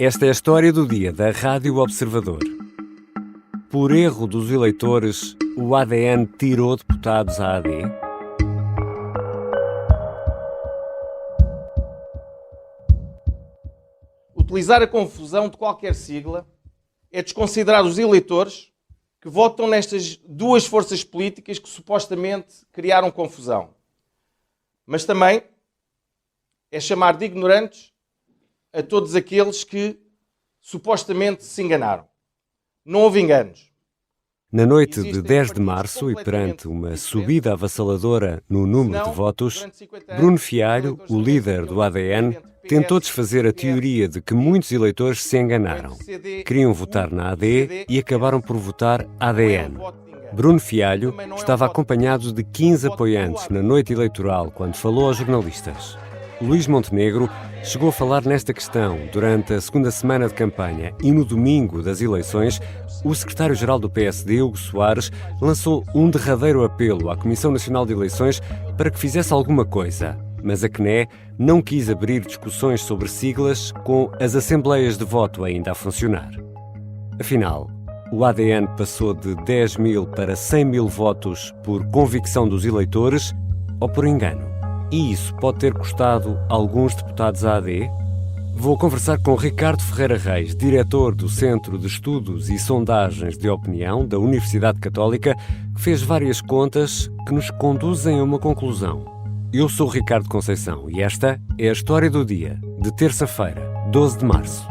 Esta é a história do dia da Rádio Observador. Por erro dos eleitores, o ADN tirou deputados à AD. Utilizar a confusão de qualquer sigla é desconsiderar os eleitores que votam nestas duas forças políticas que supostamente criaram confusão. Mas também é chamar de ignorantes a todos aqueles que supostamente se enganaram. Não houve enganos. Na noite de 10 de março e perante uma subida avassaladora no número de votos, Bruno Fialho, o líder do ADN, tentou desfazer a teoria de que muitos eleitores se enganaram. Queriam votar na AD e acabaram por votar ADN. Bruno Fialho estava acompanhado de 15 apoiantes na noite eleitoral quando falou aos jornalistas. Luís Montenegro chegou a falar nesta questão durante a segunda semana de campanha e no domingo das eleições, o secretário-geral do PSD, Hugo Soares, lançou um derradeiro apelo à Comissão Nacional de Eleições para que fizesse alguma coisa. Mas a CNE não quis abrir discussões sobre siglas com as assembleias de voto ainda a funcionar. Afinal, o ADN passou de 10 mil para 100 mil votos por convicção dos eleitores ou por engano? E isso pode ter custado alguns deputados à AD? Vou conversar com Ricardo Ferreira Reis, diretor do Centro de Estudos e Sondagens de Opinião da Universidade Católica, que fez várias contas que nos conduzem a uma conclusão. Eu sou Ricardo Conceição e esta é a história do dia, de terça-feira, 12 de março.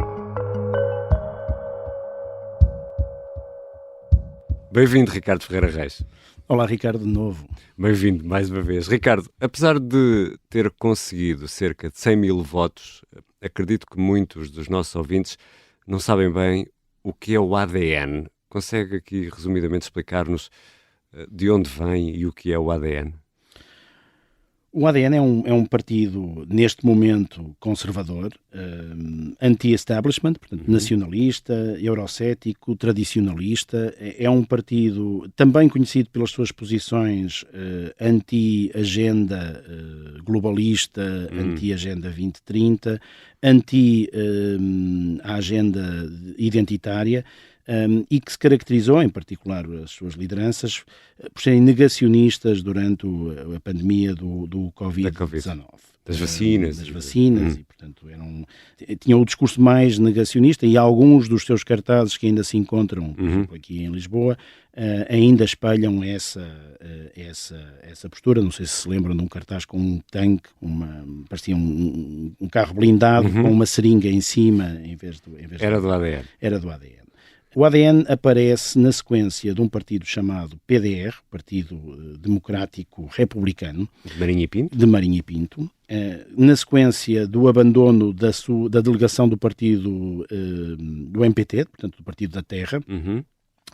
Bem-vindo, Ricardo Ferreira Reis. Olá, Ricardo, de novo. Bem-vindo mais uma vez. Ricardo, apesar de ter conseguido cerca de 100 mil votos, acredito que muitos dos nossos ouvintes não sabem bem o que é o ADN. Consegue aqui, resumidamente, explicar-nos de onde vem e o que é o ADN? O ADN é um partido, neste momento, conservador, anti-establishment, portanto, nacionalista, eurocético, tradicionalista. É um partido também conhecido pelas suas posições anti-agenda globalista, anti-agenda 2030, anti-agenda identitária. E que se caracterizou, em particular as suas lideranças, por serem negacionistas durante a pandemia do Covid-19. Das vacinas. Das vacinas, e portanto tinham o discurso mais negacionista e alguns dos seus cartazes que ainda se encontram, por exemplo, aqui em Lisboa, ainda espelham essa postura. Não sei se lembram de um cartaz com um tanque, parecia um carro blindado com uma seringa em cima, em vez Era do ADN. Era do ADN. O ADN aparece na sequência de um partido chamado PDR, Partido Democrático Republicano, de Marinho e Pinto, na sequência do abandono da delegação do partido do MPT, portanto do Partido da Terra,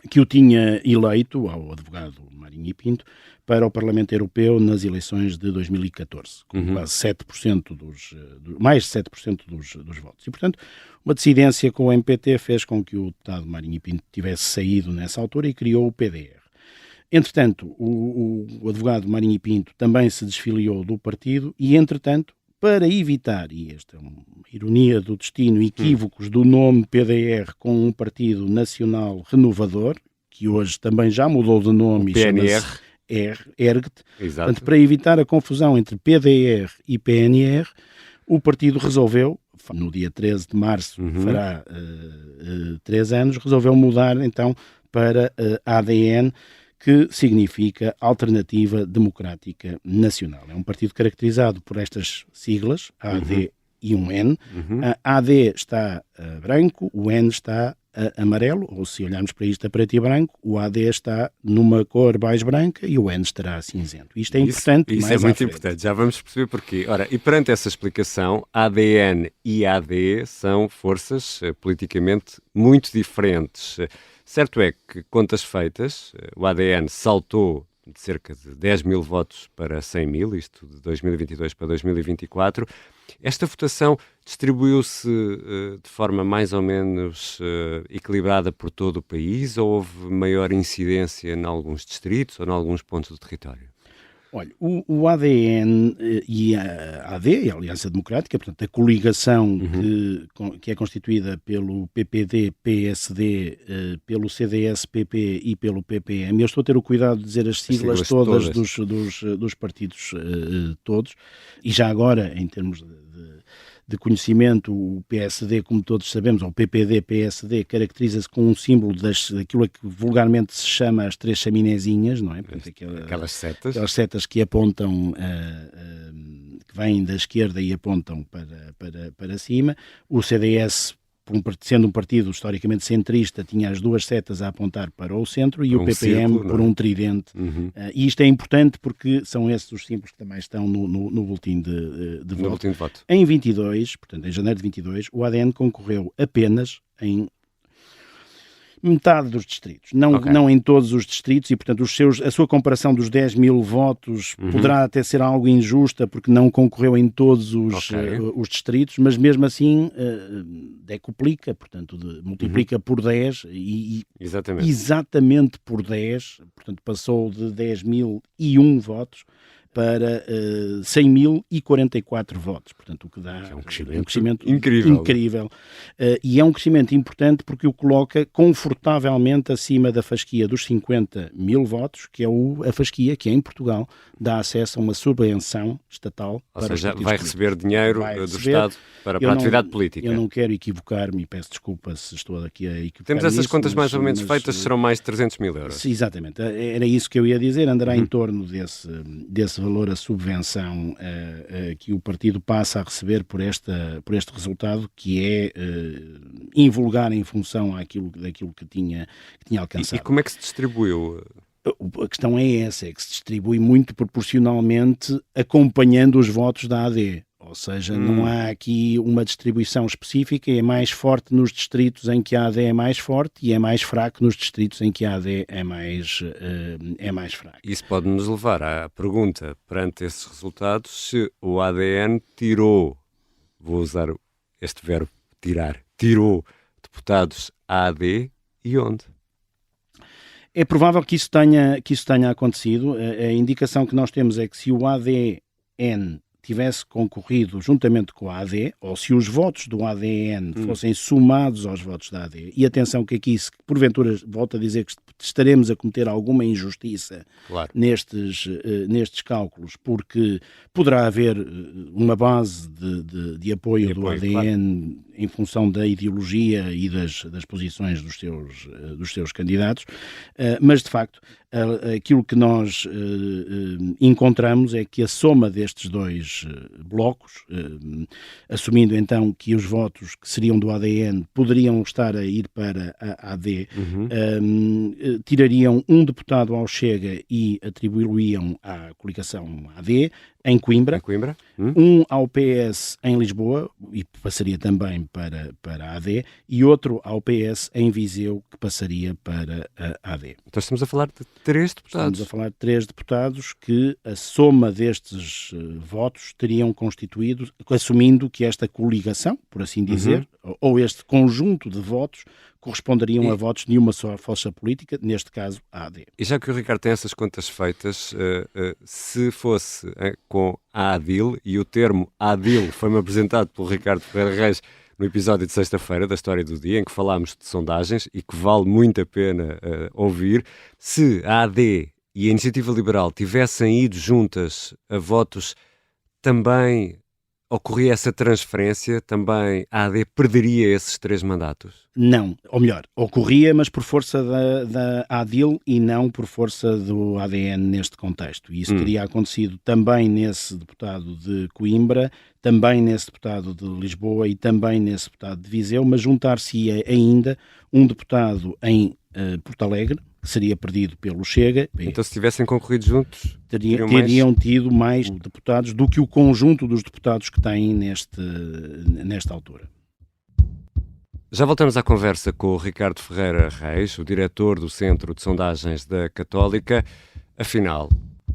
que o tinha eleito, ao advogado Marinho e Pinto, para o Parlamento Europeu nas eleições de 2014, com quase 7% mais de 7% dos votos. E, portanto, uma dissidência com o MPT fez com que o deputado Marinho e Pinto tivesse saído nessa altura e criou o PDR. Entretanto, o advogado Marinho e Pinto também se desfiliou do partido e, entretanto, para evitar, e esta é uma ironia do destino, equívocos do nome PDR com um partido nacional renovador, que hoje também já mudou de nome, o PNR. ERGT. Exato. Portanto, para evitar a confusão entre PDR e PNR, o partido resolveu, no dia 13 de março, fará 3 anos, resolveu mudar então para ADN, que significa Alternativa Democrática Nacional. É um partido caracterizado por estas siglas, AD e um N. A AD está branco, o N está amarelo, ou se olharmos para isto a preto e branco, o AD está numa cor mais branca e o N estará cinzento. Isto é importante. Isso é muito importante, já vamos perceber porquê. Ora, e perante essa explicação, ADN e AD são forças politicamente muito diferentes. Certo é que, contas feitas, o ADN saltou de cerca de 10 mil votos para 100 mil, isto de 2022 para 2024. Esta votação distribuiu-se de forma mais ou menos equilibrada por todo o país ou houve maior incidência em alguns distritos ou em alguns pontos do território? Olha, o ADN e a AD, a Aliança Democrática, portanto, a coligação que é constituída pelo PPD, PSD, pelo CDS, PP e pelo PPM, eu estou a ter o cuidado de dizer as siglas todas dos partidos todos, e já agora, em termos de conhecimento, o PSD, como todos sabemos, ou o PPD, PSD, caracteriza-se com um símbolo daquilo que vulgarmente se chama as três chaminézinhas, não é? Portanto, aquelas setas. Aquelas setas que apontam, que vêm da esquerda e apontam para cima. O CDS, sendo um partido historicamente centrista, tinha as duas setas a apontar para o centro e o PPM círculo, por um tridente. E isto é importante porque são esses os símbolos que também estão no boletim de voto. Em 22, portanto, em janeiro de 22, o ADN concorreu apenas em metade dos distritos, não em todos os distritos, e portanto a sua comparação dos 10 mil votos poderá até ser algo injusta porque não concorreu em todos os distritos, mas mesmo assim decuplica, portanto multiplica por 10 e exatamente por 10, portanto passou de 10.001 votos para 100.044 votos, portanto o que dá é um crescimento incrível. E é um crescimento importante porque o coloca confortavelmente acima da fasquia dos 50.000 votos, que é a fasquia que em Portugal dá acesso a uma subvenção estatal. Ou seja, vai receber dinheiro do Estado para a atividade política. Eu não quero equivocar-me e peço desculpa se estou aqui a equivocar. Temos essas contas mais ou menos feitas, serão mais de 300.000 euros. Exatamente, era isso que eu ia dizer, andará em torno desse valor a subvenção que o partido passa a receber por este resultado, que é invulgar em função daquilo que tinha alcançado. E como é que se distribuiu? A questão é essa, é que se distribui muito proporcionalmente acompanhando os votos da AD. Ou seja, não há aqui uma distribuição específica, é mais forte nos distritos em que a AD é mais forte e é mais fraco nos distritos em que a AD é mais fraca. Isso pode nos levar à pergunta, perante esses resultados, se o ADN tirou, vou usar este verbo tirar, tirou deputados AD e onde? É provável que isso tenha acontecido. A indicação que nós temos é que se o ADN tivesse concorrido juntamente com a AD, ou se os votos do ADN fossem somados aos votos da AD, e atenção que aqui, porventura, volto a dizer que estaremos a cometer alguma injustiça nestes cálculos, porque poderá haver uma base de apoio do ADN em função da ideologia e das posições dos seus candidatos, mas de facto aquilo que nós encontramos é que a soma destes dois blocos, assumindo então que os votos que seriam do ADN poderiam estar a ir para a AD, tirariam um deputado ao Chega e atribuí-lo-iam à coligação AD, em Coimbra. Um ao PS em Lisboa, e passaria também para a AD, e outro ao PS em Viseu, que passaria para a AD. Então estamos a falar de 3 deputados. Estamos a falar de 3 deputados que a soma destes votos teriam constituído, assumindo que esta coligação, por assim dizer, ou este conjunto de votos, corresponderiam a votos de uma só força política, neste caso a AD. E já que o Ricardo tem essas contas feitas, se fosse com a ADIL, e o termo ADIL foi-me apresentado pelo Ricardo Ferreira Reis no episódio de sexta-feira da História do Dia, em que falámos de sondagens e que vale muito a pena ouvir, se a AD e a Iniciativa Liberal tivessem ido juntas a votos, também ocorria essa transferência? Também a AD perderia esses 3 mandatos? Não, ou melhor, ocorria, mas por força da ADIL e não por força do ADN neste contexto. E isso teria acontecido também nesse deputado de Coimbra, também nesse deputado de Lisboa e também nesse deputado de Viseu, mas juntar-se-ia ainda um deputado em Porto Alegre, que seria perdido pelo Chega. Então, se tivessem concorrido juntos, teriam tido mais deputados do que o conjunto dos deputados que têm nesta altura. Já voltamos à conversa com o Ricardo Ferreira Reis, o diretor do Centro de Sondagens da Católica. Afinal,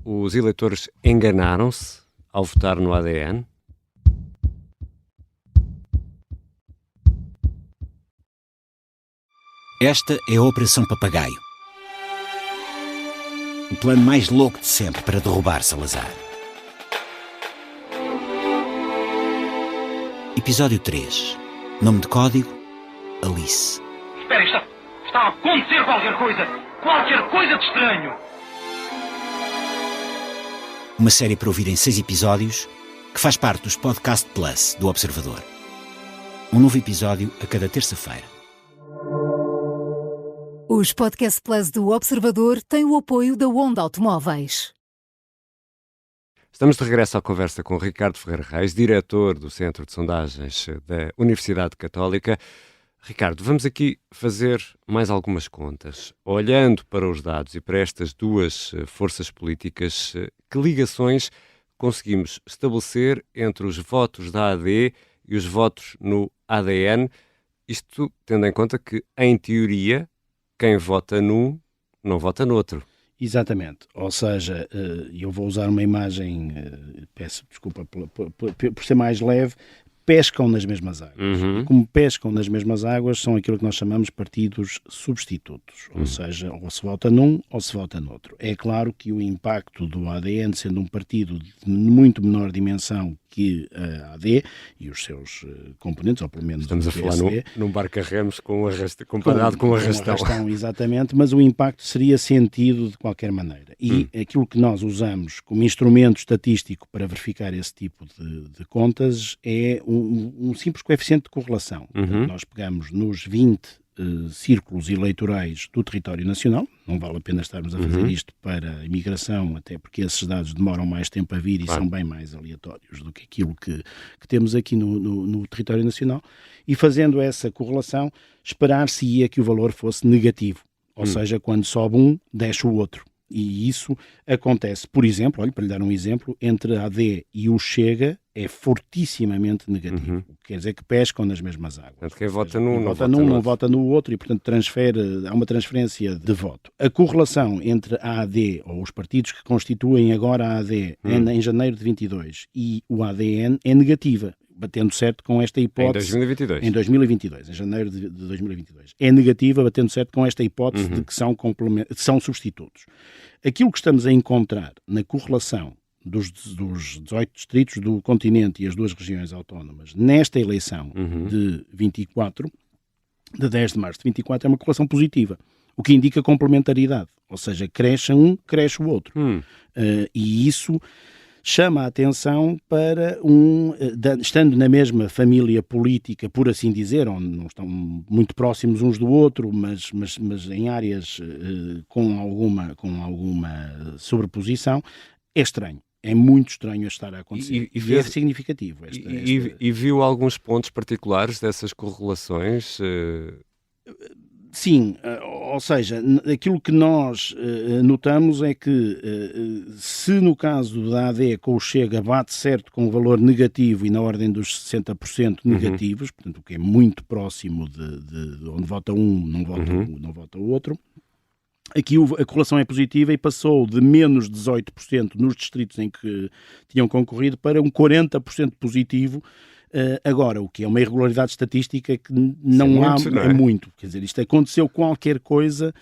os eleitores enganaram-se ao votar no ADN? Esta é a Operação Papagaio. O plano mais louco de sempre para derrubar Salazar. Episódio 3. Nome de código: Alice. Espera, está a acontecer qualquer coisa de estranho. Uma série para ouvir em 6 episódios que faz parte dos Podcast Plus do Observador. Um novo episódio a cada terça-feira. Os Podcast Plus do Observador têm o apoio da Onda Automóveis. Estamos de regresso à conversa com Ricardo Ferreira Reis, diretor do Centro de Sondagens da Universidade Católica. Ricardo, vamos aqui fazer mais algumas contas. Olhando para os dados e para estas duas forças políticas, que ligações conseguimos estabelecer entre os votos da AD e os votos no ADN? Isto tendo em conta que, em teoria, quem vota num não vota no outro. Exatamente, ou seja, eu vou usar uma imagem, peço desculpa por ser mais leve, pescam nas mesmas águas. E como pescam nas mesmas águas, são aquilo que nós chamamos partidos substitutos, ou seja, ou se vota num ou se vota noutro. É claro que o impacto do ADN, sendo um partido de muito menor dimensão que a AD e os seus componentes, ou pelo menos estamos o a falar num barco a remos comparado com um o arrastão. Exatamente, mas o impacto seria sentido de qualquer maneira. E aquilo que nós usamos como instrumento estatístico para verificar esse tipo de contas é um simples coeficiente de correlação. Portanto, nós pegamos nos 20 círculos eleitorais do território nacional, não vale a pena estarmos a fazer isto para a imigração, até porque esses dados demoram mais tempo a vir e são bem mais aleatórios do que aquilo que temos aqui no território nacional, e fazendo essa correlação, esperar-se-ia que o valor fosse negativo, ou seja, quando sobe um, desce o outro. E isso acontece, por exemplo, para lhe dar um exemplo, entre a AD e o Chega é fortissimamente negativo. O que quer dizer que pescam nas mesmas águas. Portanto, quem vota num não vota no outro e, portanto, há uma transferência de voto. A correlação entre a AD, ou os partidos que constituem agora a AD, em janeiro de 22, e o ADN é negativa, batendo certo com esta hipótese. Em 2022, em janeiro de 2022. É negativa, batendo certo com esta hipótese de que são substitutos. Aquilo que estamos a encontrar na correlação dos 18 distritos do continente e as duas regiões autónomas nesta eleição de 24, de 10 de março de 24, é uma correlação positiva, o que indica complementaridade, ou seja, cresce um, cresce o outro. E isso chama a atenção para estando na mesma família política, por assim dizer, onde não estão muito próximos uns do outro, mas em áreas com alguma sobreposição, é estranho. É muito estranho estar a acontecer. E é significativo. E viu alguns pontos particulares dessas correlações? Sim, ou seja, aquilo que nós notamos é que se no caso da AD com o Chega bate certo com o valor negativo e na ordem dos 60% negativos, portanto o que é muito próximo de onde vota um, não vota o outro, aqui a correlação é positiva e passou de menos 18% nos distritos em que tinham concorrido para um 40% positivo. Agora, o que é uma irregularidade estatística que não é muito. Quer dizer, isto aconteceu qualquer coisa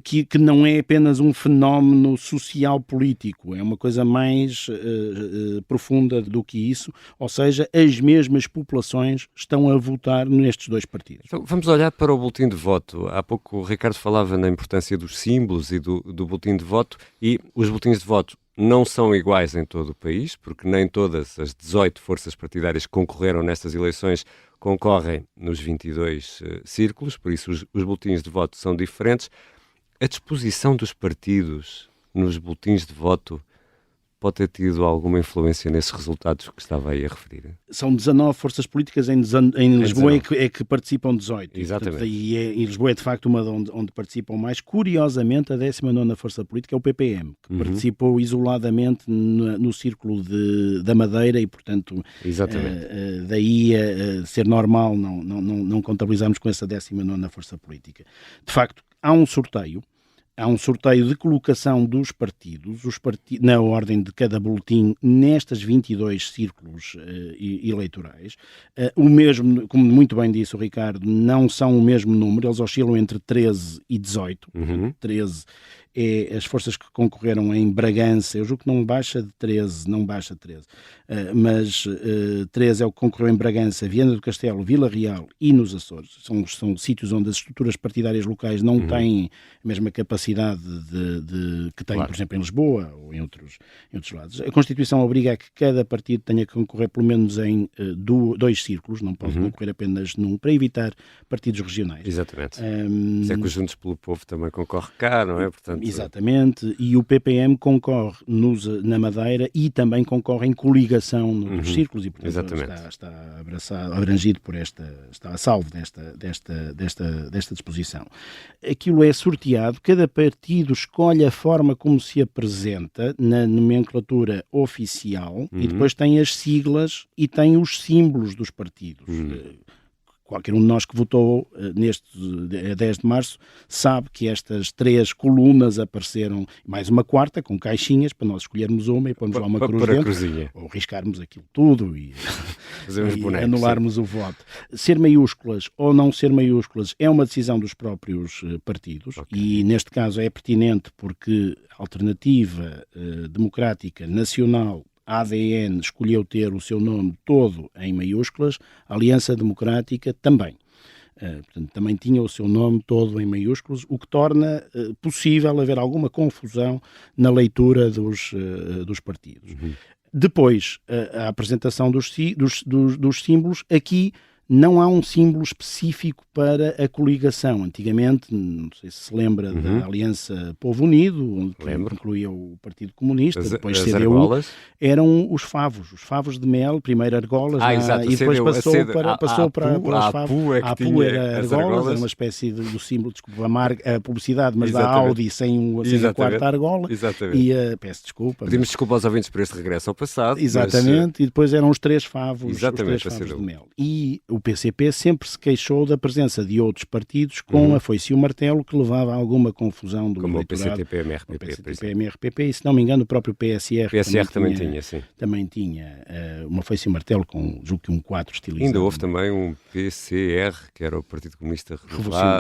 que não é apenas um fenómeno social político, é uma coisa mais profunda do que isso, ou seja, as mesmas populações estão a votar nestes dois partidos. Então, vamos olhar para o boletim de voto. Há pouco o Ricardo falava na importância dos símbolos e do boletim de voto, e os boletins de voto não são iguais em todo o país, porque nem todas as 18 forças partidárias que concorreram nestas eleições concorrem nos 22 círculos, por isso os boletins de voto são diferentes. A disposição dos partidos nos boletins de voto pode ter tido alguma influência nesses resultados que estava aí a referir? São 19 forças políticas em Lisboa é que participam 18. Exatamente. E Lisboa é de facto uma onde participam mais. Curiosamente, a 19ª força política é o PPM, que participou isoladamente no círculo da Madeira e, portanto, daí ser normal não contabilizarmos com essa 19ª força política. De facto, há um sorteio de colocação dos partidos, na ordem de cada boletim, nestas 22 círculos eleitorais. O mesmo, como muito bem disse o Ricardo, não são o mesmo número, eles oscilam entre 13 e 18. 13 as forças que concorreram em Bragança, eu julgo que não baixa de 13, mas 13 é o que concorreu em Bragança, Viana do Castelo, Vila Real e nos Açores. São sítios onde as estruturas partidárias locais não têm a mesma capacidade que têm, por exemplo, em Lisboa ou em outros lados. A Constituição obriga a que cada partido tenha que concorrer pelo menos em 2 círculos, não pode concorrer apenas num, para evitar partidos regionais. Exatamente. Isso é que os Juntos pelo Povo também concorre cá, não é? Portanto... Exatamente, e o PPM concorre na Madeira e também concorre em coligação nos círculos e, portanto, está abrangido por está a salvo desta disposição. Aquilo é sorteado, cada partido escolhe a forma como se apresenta na nomenclatura oficial e depois tem as siglas e tem os símbolos dos partidos. Qualquer um de nós que votou neste 10 de março sabe que estas 3 colunas apareceram, mais uma quarta, com caixinhas, para nós escolhermos uma e pôrmos lá uma cruz dentro, ou riscarmos aquilo tudo e anularmos o voto. Ser maiúsculas ou não ser maiúsculas é uma decisão dos próprios partidos, e neste caso é pertinente porque a Alternativa Democrática Nacional, a ADN, escolheu ter o seu nome todo em maiúsculas, a Aliança Democrática também. Portanto, também tinha o seu nome todo em maiúsculas, o que torna possível haver alguma confusão na leitura dos partidos. Depois, a apresentação dos símbolos, aqui não há um símbolo específico para a coligação. Antigamente, não sei se se lembra da Aliança Povo Unido, onde incluía o Partido Comunista, depois CDU, argolas. Eram os favos de mel, primeiro argolas, e depois passou para os favos. A APU era argolas, era uma espécie do símbolo, desculpa, a publicidade, mas da Audi sem a quarta argola. Exatamente. E peço desculpa. Pedimos desculpa aos ouvintes por este regresso ao passado. Exatamente, e depois eram os 3 favos, de mel. E o PCP sempre se queixou da presença de outros partidos com a foice e o martelo, que levava a alguma confusão do eleitorado. Como o PCTP-MRPP, e se não me engano o próprio PSR também tinha, sim. Também tinha uma foice e martelo com, julgo que um 4 estilizado. Ainda houve também um PCR, que era o Partido Comunista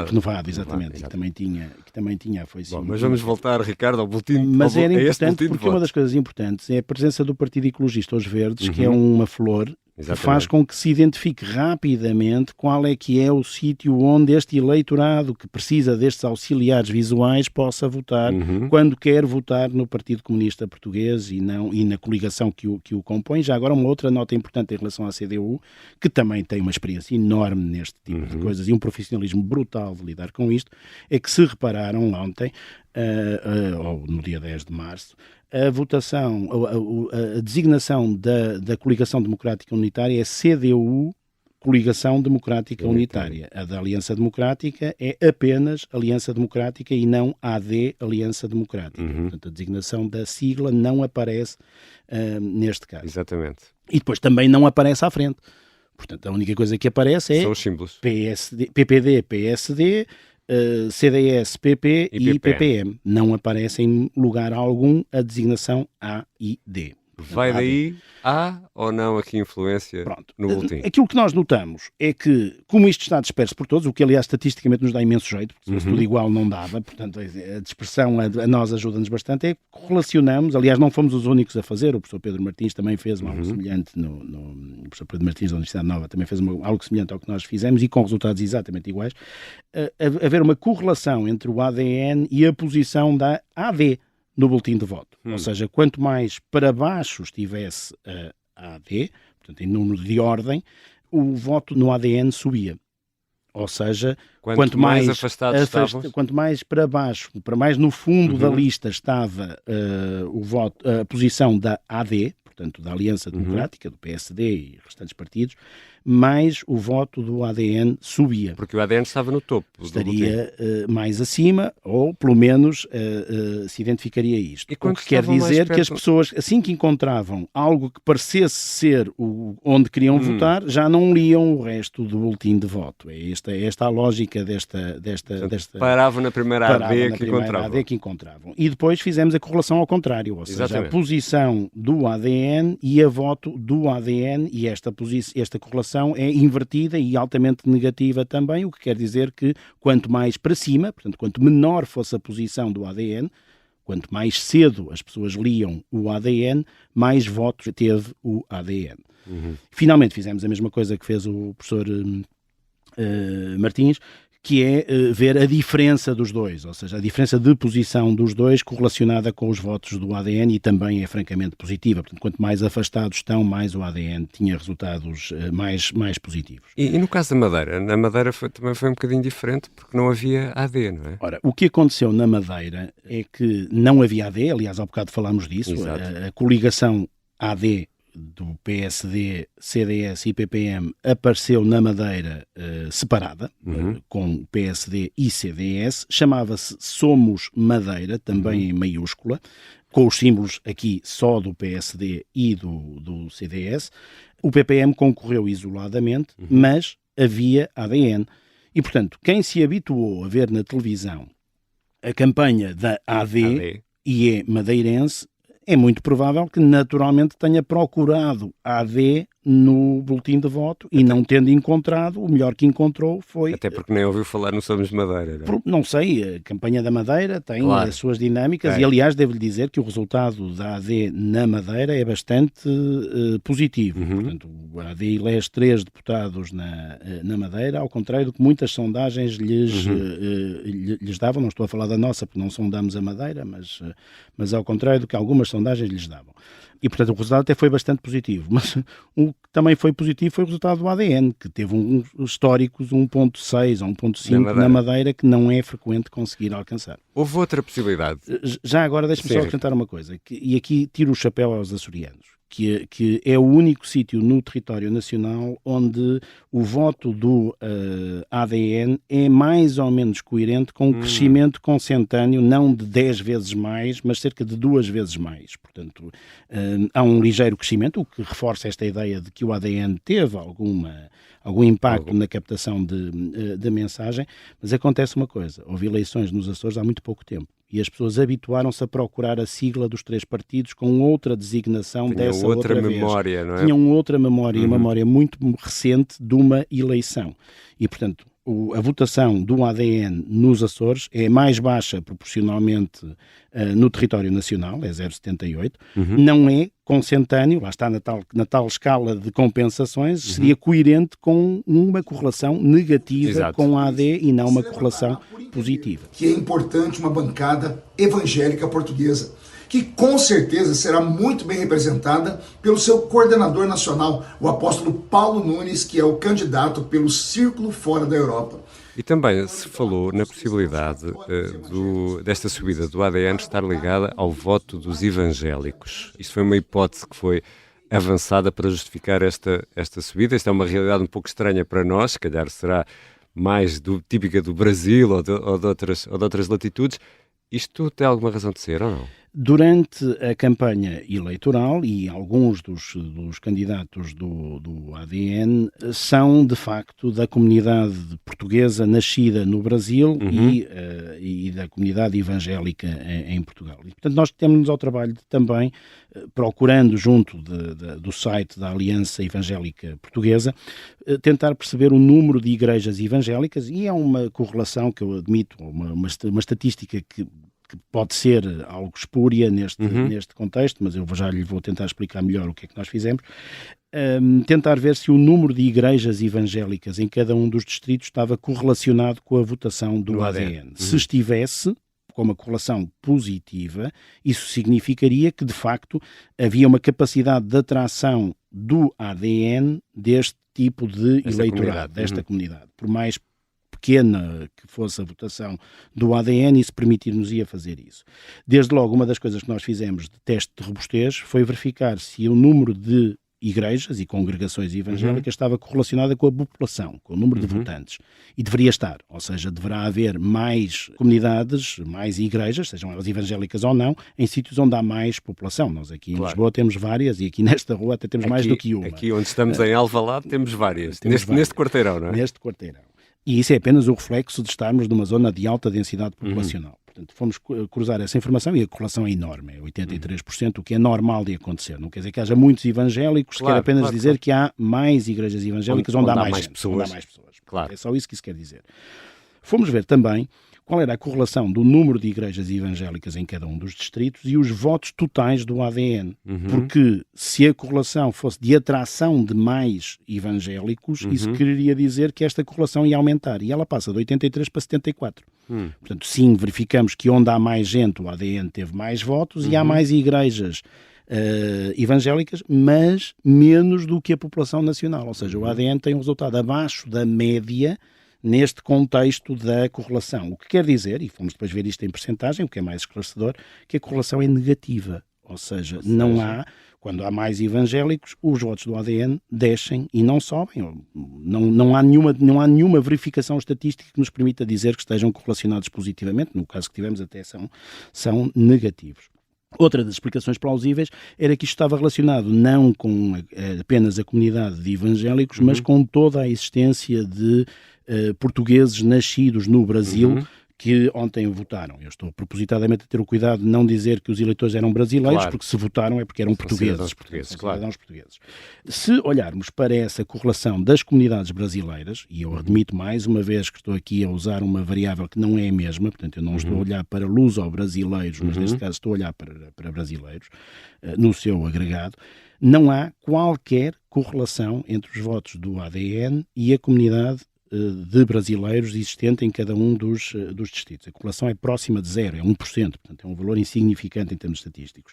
Renovado, exatamente. Que também tinha a foice. Bom, mas vamos voltar, Ricardo, ao boletim. Mas era importante porque uma das coisas importantes é a presença do Partido Ecologista aos Verdes, que é uma flor que faz com que se identifique rapidamente qual é que é o sítio onde este eleitorado que precisa destes auxiliares visuais possa votar quando quer votar no Partido Comunista Português e na coligação que o compõe. Já agora uma outra nota importante em relação à CDU, que também tem uma experiência enorme neste tipo de coisas e um profissionalismo brutal de lidar com isto, é que se repararam ontem, ou no dia 10 de março, a votação, a designação da Coligação Democrática Unitária é CDU Coligação Democrática Unitária. A da Aliança Democrática é apenas Aliança Democrática e não AD Aliança Democrática. Portanto, a designação da sigla não aparece neste caso. Exatamente. E depois também não aparece à frente. Portanto, a única coisa que aparece é são os símbolos. PPD, PSD, CDS, PP e PPM. Não aparece em lugar algum a designação A e D. Vai daí, há ou não aqui influência no boletim? Aquilo que nós notamos é que, como isto está disperso por todos, o que aliás estatisticamente nos dá imenso jeito, porque se fosse tudo igual não dava, portanto a dispersão a nós ajuda-nos bastante, é que correlacionamos, aliás não fomos os únicos a fazer, o professor Pedro Martins também fez algo semelhante, o professor Pedro Martins da Universidade Nova também fez algo semelhante ao que nós fizemos e com resultados exatamente iguais, haver uma correlação entre o ADN e a posição da AD no boletim de voto. Ou seja, quanto mais para baixo estivesse a AD, portanto, em número de ordem, o voto no ADN subia. Ou seja, quanto mais afastados estávamos, quanto mais para baixo, para mais no fundo da lista estava a posição da AD, portanto, da Aliança Democrática, do PSD e restantes partidos, mais o voto do ADN subia. Porque o ADN estava no topo. Estaria mais acima, ou pelo menos se identificaria isto. O que quer dizer que as pessoas, assim que encontravam algo que parecesse ser onde queriam votar, já não liam o resto do boletim de voto. É esta a lógica desta paravam na primeira AD que encontravam. E depois fizemos a correlação ao contrário, ou seja, a posição do ADN ADN e a voto do ADN, e esta correlação é invertida e altamente negativa também, o que quer dizer que quanto mais para cima, portanto, quanto menor fosse a posição do ADN, quanto mais cedo as pessoas liam o ADN, mais votos teve o ADN. Finalmente fizemos a mesma coisa que fez o professor Martins, que é ver a diferença dos dois, ou seja, a diferença de posição dos dois correlacionada com os votos do ADN, e também é francamente positiva. Portanto, quanto mais afastados estão, mais o ADN tinha resultados mais positivos. E no caso da Madeira? Na Madeira também foi um bocadinho diferente, porque não havia AD, não é? Ora, o que aconteceu na Madeira é que não havia AD, aliás, há bocado falámos disso, a coligação AD do PSD, CDS e PPM apareceu na Madeira separada, com PSD e CDS, chamava-se Somos Madeira, também em maiúscula, com os símbolos aqui só do PSD e do CDS. O PPM concorreu isoladamente, mas havia ADN. E, portanto, quem se habituou a ver na televisão a campanha da AD e é madeirense, é muito provável que naturalmente tenha procurado AD no boletim de voto e não tendo encontrado, o melhor que encontrou foi... Até porque nem ouviu falar no Somos Madeira, não é? Não sei, a campanha da Madeira tem as suas dinâmicas e, aliás, devo-lhe dizer que o resultado da AD na Madeira é bastante positivo. Portanto, a AD elege 3 deputados na Madeira, ao contrário do que muitas sondagens lhes davam. Não estou a falar da nossa, porque não sondamos a Madeira, mas ao contrário do que algumas sondagens lhes davam. E, portanto, o resultado até foi bastante positivo. Mas o que também foi positivo foi o resultado do ADN, que teve históricos 1.6 ou 1.5 na Madeira, que não é frequente conseguir alcançar. Houve outra possibilidade? Já agora, deixe-me só acrescentar uma coisa, e aqui tiro o chapéu aos açorianos, que é o único sítio no território nacional onde o voto do ADN é mais ou menos coerente com o crescimento consentâneo, não de 10 vezes mais, mas cerca de 2 vezes mais. Portanto, há um ligeiro crescimento, o que reforça esta ideia de que o ADN teve algum impacto na captação da mensagem, mas acontece uma coisa, houve eleições nos Açores há muito pouco tempo, e as pessoas habituaram-se a procurar a sigla dos 3 partidos com outra designação dessa outra memória, vez. Não é? Tinham outra memória, uma memória muito recente de uma eleição. E, portanto, a votação do ADN nos Açores é mais baixa proporcionalmente no território nacional, é 0,78, não é consentâneo, lá está na tal escala de compensações, seria coerente com uma correlação negativa com a AD e não uma correlação positiva. Que é importante uma bancada evangélica portuguesa, que com certeza será muito bem representada pelo seu coordenador nacional, o apóstolo Paulo Nunes, que é o candidato pelo Círculo Fora da Europa. E também se falou na possibilidade desta subida do ADN estar ligada ao voto dos evangélicos. Isso foi uma hipótese que foi avançada para justificar esta subida. Esta é uma realidade um pouco estranha para nós, se calhar será mais típica do Brasil ou de outras latitudes. Isto tem alguma razão de ser ou não? Durante a campanha eleitoral, e alguns dos candidatos do ADN são, de facto, da comunidade portuguesa nascida no Brasil e da comunidade evangélica em Portugal. E, portanto, nós temos ao trabalho de também, procurando junto do site da Aliança Evangélica Portuguesa, tentar perceber o número de igrejas evangélicas, e é uma correlação que eu admito, uma estatística que pode ser algo espúria neste contexto, mas eu já lhe vou tentar explicar melhor o que é que nós fizemos. Tentar ver se o número de igrejas evangélicas em cada um dos distritos estava correlacionado com a votação do ADN. Se estivesse com uma correlação positiva, isso significaria que, de facto, havia uma capacidade de atração do ADN deste tipo de eleitorado, desta comunidade. Por mais pequena que fosse a votação do ADN, isso permitir-nos-ia fazer isso. Desde logo, uma das coisas que nós fizemos de teste de robustez foi verificar se o número de igrejas e congregações evangélicas estava correlacionada com a população, com o número de votantes. E deveria estar, ou seja, deverá haver mais comunidades, mais igrejas, sejam elas evangélicas ou não, em sítios onde há mais população. Nós aqui em Lisboa temos várias, e aqui nesta rua até temos mais do que uma. Aqui onde estamos em Alvalade temos várias, neste quarteirão, não é? Neste quarteirão. E isso é apenas o reflexo de estarmos numa zona de alta densidade populacional. Portanto, fomos cruzar essa informação e a correlação é enorme, é 83%, o que é normal de acontecer. Não quer dizer que haja muitos evangélicos, quer apenas dizer que há mais igrejas evangélicas onde há mais gente, pessoas. Onde há mais pessoas. Claro. É só isso que isso quer dizer. Fomos ver também qual era a correlação do número de igrejas evangélicas em cada um dos distritos e os votos totais do ADN. Porque se a correlação fosse de atração de mais evangélicos, isso quereria dizer que esta correlação ia aumentar. E ela passa de 83 para 74. Portanto, sim, verificamos que onde há mais gente, o ADN teve mais votos e há mais igrejas evangélicas, mas menos do que a população nacional. Ou seja, o ADN tem um resultado abaixo da média neste contexto da correlação. O que quer dizer, e fomos depois ver isto em percentagem, o que é mais esclarecedor, que a correlação é negativa. Ou seja, não há, quando há mais evangélicos, os votos do ADN descem e não sobem. Não há nenhuma verificação estatística que nos permita dizer que estejam correlacionados positivamente. No caso que tivemos até são negativos. Outra das explicações plausíveis era que isto estava relacionado não com apenas a comunidade de evangélicos, mas com toda a existência de portugueses nascidos no Brasil que ontem votaram. Eu estou propositadamente a ter o cuidado de não dizer que os eleitores eram brasileiros, porque se votaram é porque eram portugueses. Cidadãos portugueses. Se olharmos para essa correlação das comunidades brasileiras, e eu admito mais uma vez que estou aqui a usar uma variável que não é a mesma, portanto eu não estou a olhar para luso-brasileiros, mas neste caso estou a olhar para brasileiros, no seu agregado, não há qualquer correlação entre os votos do ADN e a comunidade de brasileiros existente em cada um dos distritos. A correlação é próxima de zero, é 1%, portanto é um valor insignificante em termos estatísticos.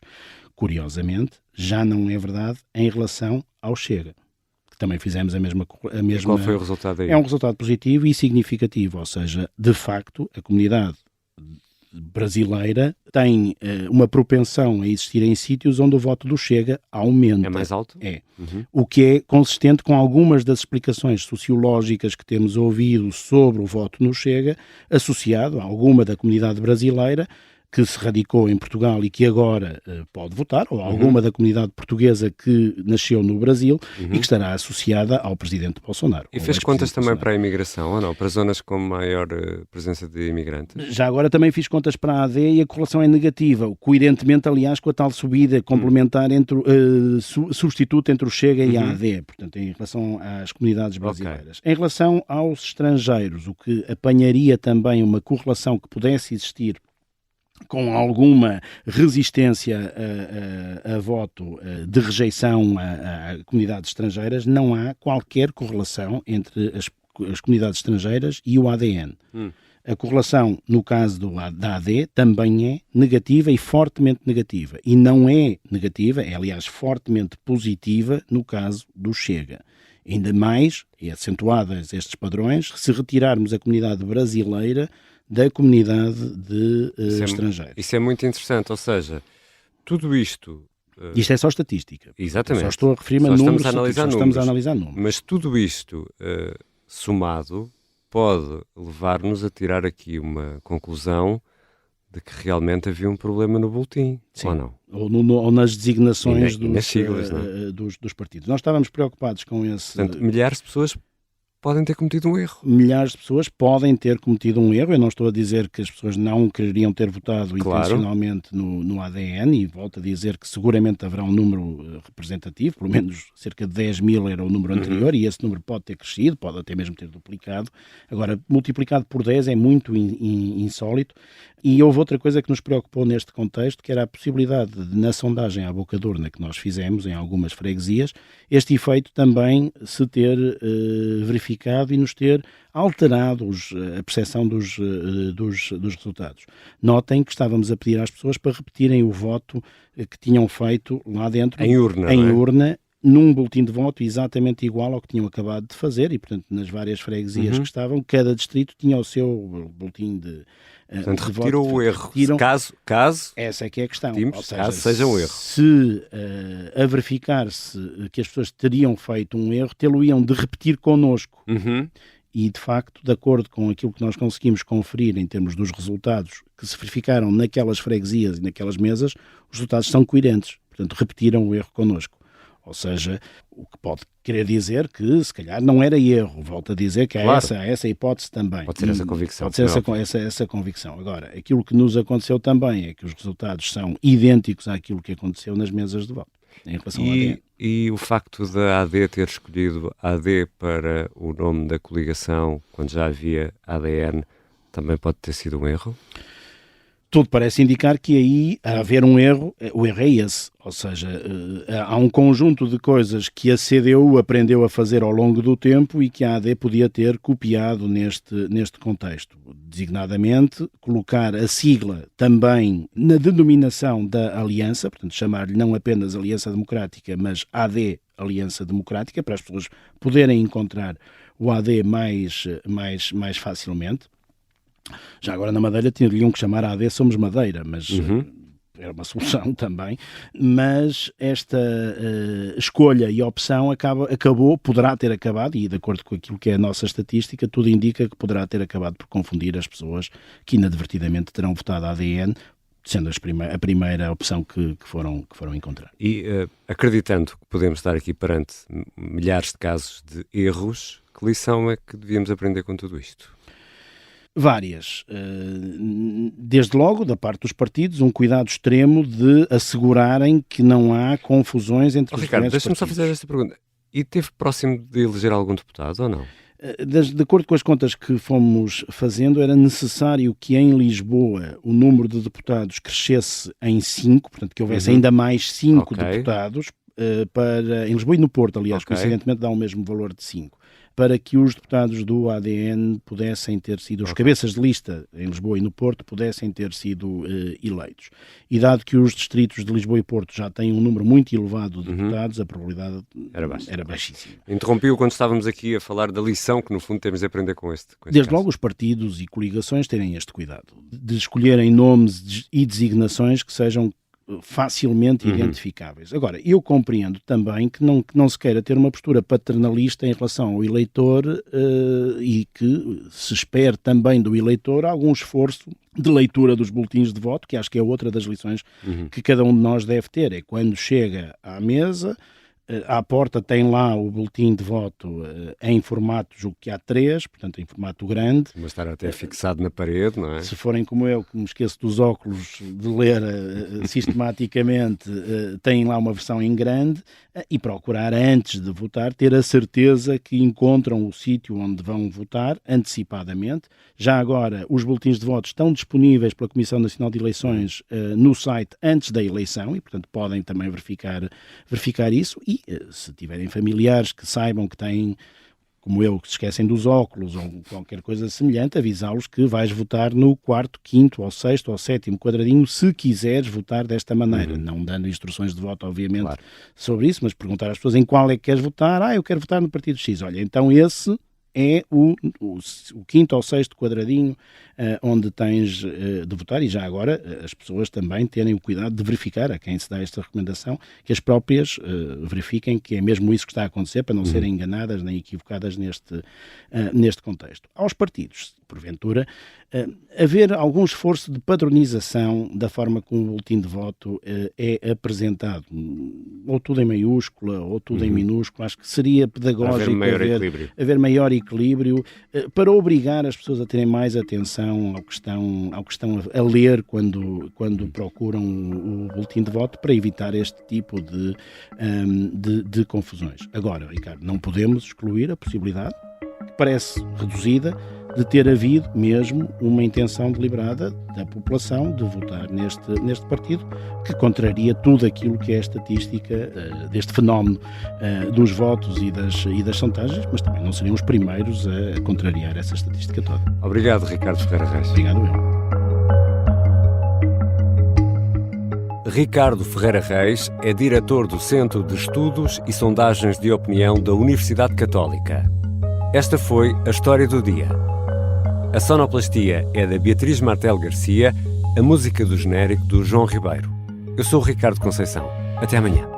Curiosamente, já não é verdade em relação ao Chega, que também fizemos a mesma... E qual foi o resultado aí? É um resultado positivo e significativo, ou seja, de facto, a comunidade brasileira tem uma propensão a existir em sítios onde o voto do Chega aumenta. É mais alto? É. O que é consistente com algumas das explicações sociológicas que temos ouvido sobre o voto no Chega, associado a alguma da comunidade brasileira que se radicou em Portugal e que agora pode votar, ou alguma da comunidade portuguesa que nasceu no Brasil e que estará associada ao presidente Bolsonaro. E fez contas também para a imigração, ou não? Para zonas com maior presença de imigrantes? Já agora também fiz contas para a AD e a correlação é negativa, coerentemente, aliás, com a tal subida complementar substituto entre o Chega e a AD, portanto, em relação às comunidades brasileiras. Em relação aos estrangeiros, o que apanharia também uma correlação que pudesse existir com alguma resistência a voto de rejeição a comunidades estrangeiras, não há qualquer correlação entre as comunidades estrangeiras e o ADN. A correlação, no caso da AD, também é negativa e fortemente negativa. E não é negativa, é aliás fortemente positiva no caso do Chega. Ainda mais, e acentuadas estes padrões, se retirarmos a comunidade brasileira da comunidade de estrangeiros. Isso é muito interessante, ou seja, tudo isto... Isto é só estatística. Exatamente. Só estou a referir-me a números. Estamos a analisar números. Mas tudo isto somado pode levar-nos a tirar aqui uma conclusão de que realmente havia um problema no boletim, sim, ou não? Ou nas designações nas siglas, dos partidos. Nós estávamos preocupados com esse... Portanto, milhares de pessoas podem ter cometido um erro. Milhares de pessoas podem ter cometido um erro. Eu não estou a dizer que as pessoas não quereriam ter votado intencionalmente no ADN, e volto a dizer que seguramente haverá um número representativo, pelo menos cerca de 10 mil era o número anterior, e esse número pode ter crescido, pode até mesmo ter duplicado. Agora, multiplicado por 10 é muito insólito. E houve outra coisa que nos preocupou neste contexto, que era a possibilidade de, na sondagem à boca de urna que nós fizemos em algumas freguesias, este efeito também se ter verificado e nos ter alterado a percepção dos resultados. Notem que estávamos a pedir às pessoas para repetirem o voto que tinham feito lá dentro, em urna, num boletim de voto exatamente igual ao que tinham acabado de fazer, e portanto nas várias freguesias que estavam, cada distrito tinha o seu boletim de portanto, de retiram voto. o erro. Caso essa é que é a questão. Ou seja, caso seja um erro. Se a verificar-se que as pessoas teriam feito um erro, tê-lo-iam de repetir connosco. E, de facto, de acordo com aquilo que nós conseguimos conferir em termos dos resultados que se verificaram naquelas freguesias e naquelas mesas, os resultados são coerentes. Portanto, repetiram o erro connosco. Ou seja, o que pode querer dizer que, se calhar, não era erro. Volto a dizer que há essa hipótese também. Pode ser essa convicção. Pode ser essa convicção. Agora, aquilo que nos aconteceu também é que os resultados são idênticos àquilo que aconteceu nas mesas de voto. Em relação ao ADN. E o facto da AD ter escolhido AD para o nome da coligação, quando já havia ADN, também pode ter sido um erro? Tudo parece indicar que aí, a haver um erro, o erro é esse. Ou seja, há um conjunto de coisas que a CDU aprendeu a fazer ao longo do tempo e que a AD podia ter copiado neste contexto. Designadamente, colocar a sigla também na denominação da aliança, portanto, chamar-lhe não apenas Aliança Democrática, mas AD Aliança Democrática, para as pessoas poderem encontrar o AD mais facilmente. Já agora na Madeira teriam que chamar a AD Somos Madeira, mas era uma solução também. Mas esta escolha e opção poderá ter acabado, e de acordo com aquilo que é a nossa estatística, tudo indica que poderá ter acabado por confundir as pessoas que inadvertidamente terão votado a ADN, sendo a primeira opção que foram encontrar. E acreditando que podemos estar aqui perante milhares de casos de erros, que lição é que devíamos aprender com tudo isto? Várias. Desde logo, da parte dos partidos, um cuidado extremo de assegurarem que não há confusões entre os Ricardo, diferentes deixa-me só fazer esta pergunta. E esteve próximo de eleger algum deputado ou não? De acordo com as contas que fomos fazendo, era necessário que em Lisboa o número de deputados crescesse em 5, portanto que houvesse ainda mais 5 deputados, em Lisboa e no Porto, aliás, coincidentemente dá o mesmo valor de 5. Para que os deputados do ADN pudessem ter sido, os cabeças de lista em Lisboa e no Porto, pudessem ter sido eleitos. E dado que os distritos de Lisboa e Porto já têm um número muito elevado de deputados, a probabilidade era baixíssima. Interrompi-o quando estávamos aqui a falar da lição que, no fundo, temos de aprender com este Desde caso. logo, os partidos e coligações terem este cuidado de escolherem nomes e designações que sejam facilmente identificáveis. Agora, eu compreendo também que não se queira ter uma postura paternalista em relação ao eleitor e que se espere também do eleitor algum esforço de leitura dos boletins de voto, que acho que é outra das lições que cada um de nós deve ter. É quando chega à mesa, à porta tem lá o boletim de voto em formato, julgo que há 3, portanto em formato grande. Mas estar até fixado na parede, não é? Se forem como eu, que me esqueço dos óculos de ler sistematicamente, têm lá uma versão em grande e procurar antes de votar, ter a certeza que encontram o sítio onde vão votar antecipadamente. Já agora, os boletins de voto estão disponíveis pela Comissão Nacional de Eleições no site antes da eleição e, portanto, podem também verificar isso. E se tiverem familiares que saibam que têm, como eu, que se esquecem dos óculos ou qualquer coisa semelhante, avisá-los que vais votar no 4º, 5º ou 6º ou 7º quadradinho se quiseres votar desta maneira. Não dando instruções de voto, obviamente, sobre isso, mas perguntar às pessoas em qual é que queres votar. Eu quero votar no partido X. Olha, então esse é o 5º ou 6º quadradinho onde tens de votar, e já agora as pessoas também terem o cuidado de verificar a quem se dá esta recomendação, que as próprias verifiquem que é mesmo isso que está a acontecer, para não serem enganadas nem equivocadas neste contexto. Aos partidos, porventura, haver algum esforço de padronização da forma como o boletim de voto é apresentado, ou tudo em maiúscula, ou tudo em minúsculo. Acho que seria pedagógico haver maior equilíbrio para obrigar as pessoas a terem mais atenção ao que estão a ler quando procuram o boletim de voto, para evitar este tipo de confusões. Agora, Ricardo, não podemos excluir a possibilidade, que parece reduzida, de ter havido mesmo uma intenção deliberada da população de votar neste partido, que contraria tudo aquilo que é a estatística deste fenómeno dos votos e das sondagens, mas também não seriam os primeiros a contrariar essa estatística toda. Obrigado, Ricardo Ferreira Reis. Obrigado, eu. Ricardo Ferreira Reis é diretor do Centro de Estudos e Sondagens de Opinião da Universidade Católica. Esta foi a História do Dia. A sonoplastia é da Beatriz Martel Garcia, a música do genérico do João Ribeiro. Eu sou o Ricardo Conceição. Até amanhã.